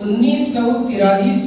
1943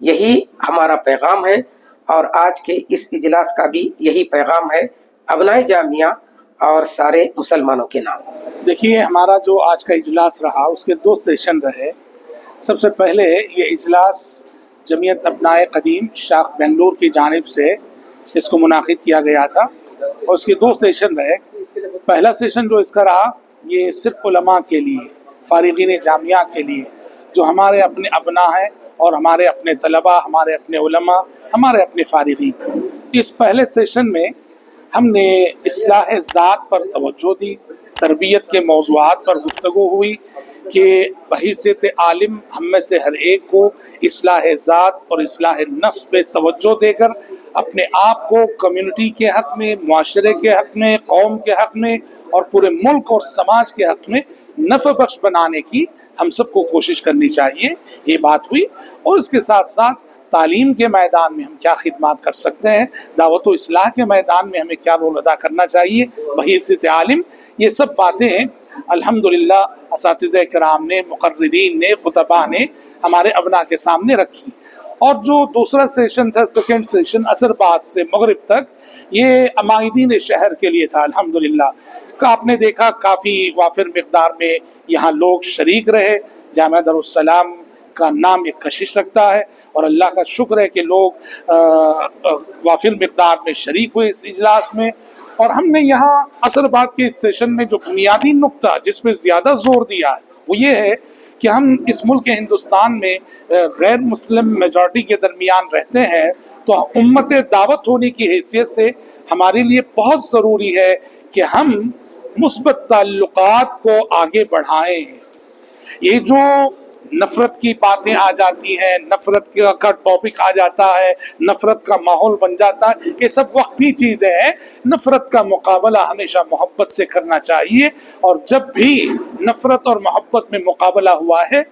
یہی ہمارا پیغام ہے، اور آج کے اس اجلاس کا بھی یہی پیغام ہے ابنائے جامعہ اور سارے مسلمانوں کے نام۔ دیکھیے، ہمارا جو آج کا اجلاس رہا اس کے 2 سیشن رہے۔ سب سے پہلے یہ اجلاس جمعیت ابنائے قدیم شاخ بنگلور کی جانب سے اس کو منعقد کیا گیا تھا، اور اس کے 2 سیشن رہے۔ پہلا سیشن جو اس کا رہا یہ صرف علماء کے لیے، فارغین جامعہ کے لیے، جو ہمارے اپنے ابناء ہیں اور ہمارے اپنے طلباء، ہمارے اپنے علماء، ہمارے اپنے فارغین۔ اس پہلے سیشن میں ہم نے اصلاح ذات پر توجہ دی، تربیت کے موضوعات پر گفتگو ہوئی کہ بحیثیت عالم ہم میں سے ہر ایک کو اصلاح ذات اور اصلاح نفس پہ توجہ دے کر اپنے آپ کو کمیونٹی کے حق میں، معاشرے کے حق میں، قوم کے حق میں اور پورے ملک اور سماج کے حق میں نفع بخش بنانے کی ہم سب کو کوشش کرنی چاہیے، یہ بات ہوئی۔ اور اس کے ساتھ ساتھ تعلیم کے میدان میں ہم کیا خدمات کر سکتے ہیں، دعوت و اصلاح کے میدان میں ہمیں کیا رول ادا کرنا چاہیے بحیثیت عالم، یہ سب باتیں الحمدللہ اساتذہ کرام نے، مقررین نے، خطباء نے ہمارے ابناء کے سامنے رکھی۔ اور جو دوسرا سیشن تھا، سیکنڈ سیشن، عصر بعد سے مغرب تک، یہ عمائدین شہر کے لیے تھا۔ الحمدللہ آپ نے دیکھا کافی وافر مقدار میں یہاں لوگ شریک رہے۔ جامعہ دارالسلام کا نام ایک کشش رکھتا ہے، اور اللہ کا شکر ہے کہ لوگ وافر مقدار میں شریک ہوئے اس اجلاس میں۔ اور ہم نے یہاں عصر بعد کے اس سیشن میں جو بنیادی نقطہ جس پہ زیادہ زور دیا ہے وہ یہ ہے کہ ہم اس ملک ہندوستان میں غیر مسلم میجورٹی کے درمیان رہتے ہیں، تو امت دعوت ہونے کی حیثیت سے ہمارے لیے بہت ضروری ہے کہ ہم مثبت تعلقات کو آگے بڑھائیں۔ یہ جو نفرت کی باتیں آ جاتی ہیں، نفرت کا ٹاپک آ جاتا ہے، نفرت کا ماحول بن جاتا ہے، یہ سب وقتی چیزیں ہیں۔ نفرت کا مقابلہ ہمیشہ محبت سے کرنا چاہیے، اور جب بھی نفرت اور محبت میں مقابلہ ہوا ہے،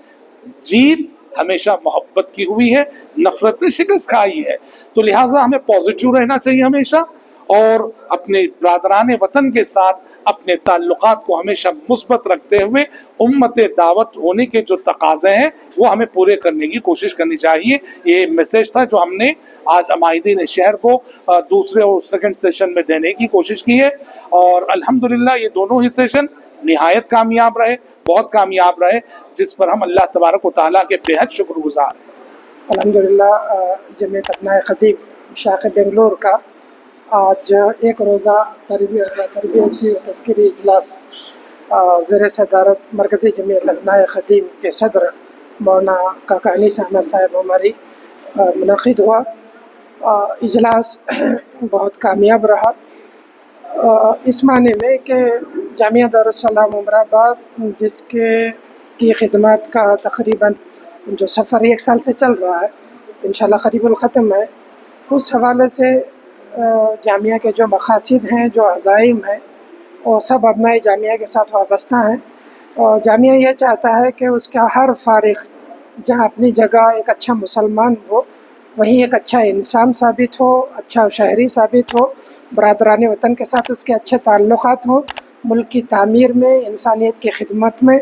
جیت ہمیشہ محبت کی ہوئی ہے، نفرت نے شکست کھائی ہے۔ تو لہٰذا ہمیں پازیٹیو رہنا چاہیے ہمیشہ، اور اپنے برادران وطن کے ساتھ اپنے تعلقات کو ہمیشہ مثبت رکھتے ہوئے امت دعوت ہونے کے جو تقاضے ہیں وہ ہمیں پورے کرنے کی کوشش کرنی چاہیے۔ یہ میسیج تھا جو ہم نے آج عمائدین شہر کو دوسرے اور سیکنڈ سیشن میں دینے کی کوشش کی ہے، اور الحمدللہ یہ دونوں ہی سیشن نہایت کامیاب رہے، بہت کامیاب رہے، جس پر ہم اللہ تبارک و تعالیٰ کے بے حد شکر گزار ہیں۔ الحمدللہ جمعیت ابنائے قدیم شاخ بنگلور کا آج ایک روزہ تربیتی و تذکیری اجلاس زیر صدارت مرکزی جمعیت ابنائے قدیم کے صدر مولانا کاکا انیس احمد صاحب عمری منعقد ہوا۔ اجلاس بہت کامیاب رہا، اس معنی میں کہ جامعہ دارالسلام عمر آباد جس کی خدمات کا تقریباً جو سفر 1 سال سے چل رہا ہے، انشاءاللہ قریب الختم ہے، اس حوالے سے جامعہ کے جو مقاصد ہیں، جو عزائم ہیں، وہ سب ابنائے جامعہ کے ساتھ وابستہ ہیں، اور جامعہ یہ چاہتا ہے کہ اس کا ہر فارغ جہاں اپنی جگہ ایک اچھا مسلمان ہو، وہیں ایک اچھا انسان ثابت ہو، اچھا شہری ثابت ہو، برادران وطن کے ساتھ اس کے اچھے تعلقات ہوں، ملک کی تعمیر میں، انسانیت کی خدمت میں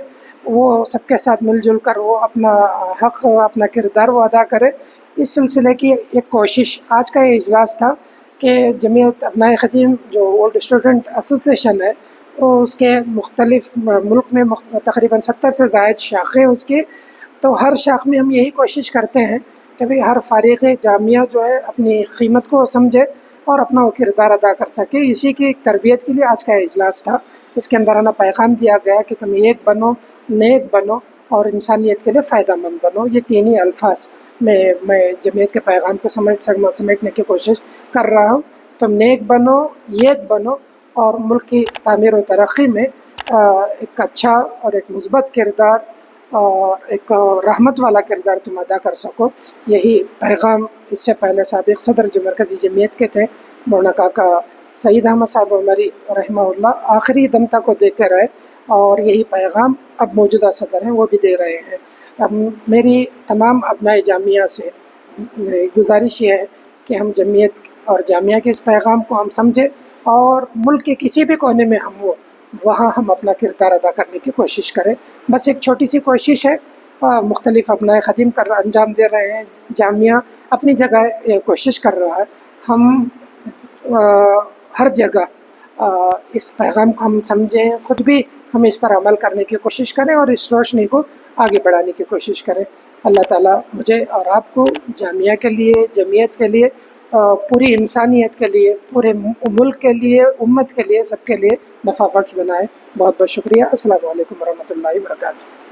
وہ سب کے ساتھ مل جل کر وہ اپنا حق، اپنا کردار وہ ادا کرے۔ اس سلسلے کی ایک کوشش آج کا یہ اجلاس تھا کہ جمعیت ابنائے قدیم جو اولڈ اسٹوڈنٹ ایسوسیشن ہے، وہ اس کے مختلف ملک میں تقریباً 70 سے زائد شاخیں اس کی، تو ہر شاخ میں ہم یہی کوشش کرتے ہیں کہ بھئی ہر فارغ جامعہ جو ہے اپنی قیمت کو سمجھے اور اپنا وہ کردار ادا کر سکے۔ اسی کی ایک تربیت کے لیے آج کا اجلاس تھا۔ اس کے اندر ہمیں پیغام دیا گیا کہ تم ایک بنو، نیک بنو اور انسانیت کے لیے فائدہ مند بنو۔ یہ 3 ہی الفاظ میں جمعیت کے پیغام کو سمیٹنے کی کوشش کر رہا ہوں۔ تم نیک بنو، ایک بنو، اور ملک کی تعمیر و ترقی میں ایک اچھا اور ایک مثبت کردار اور ایک رحمت والا کردار تم ادا کر سکو۔ یہی پیغام اس سے پہلے سابق صدر جو مرکزی جمعیت کے تھے مولانا کاکا سعید احمد صاحب عمری رحمہ اللہ آخری دم تک وہ دیتے رہے، اور یہی پیغام اب موجودہ صدر ہیں وہ بھی دے رہے ہیں۔ اب میری تمام ابنائے جامعہ سے گزارش یہ ہے کہ ہم جمعیت اور جامعہ کے اس پیغام کو ہم سمجھیں، اور ملک کے کسی بھی کونے میں ہم وہاں ہم اپنا کردار ادا کرنے کی کوشش کریں۔ بس ایک چھوٹی سی کوشش ہے مختلف ابنائے خدیم انجام دے رہے ہیں. جامعہ اپنی جگہ کوشش کر رہا ہے. ہم ہر جگہ اس پیغام کو ہم سمجھیں, خود بھی ہم اس پر عمل کرنے کی کوشش کریں اور اس روشنی کو آگے بڑھانے کی کوشش کریں. اللہ تعالیٰ مجھے اور آپ کو جامعہ کے لیے, جمعیت کے لیے, پوری انسانیت کے لیے, پورے ملک کے لیے, امت کے لیے, سب کے لیے نفع بخش بنائے. بہت بہت شکریہ. السلام علیکم ورحمۃ اللہ وبرکاتہ.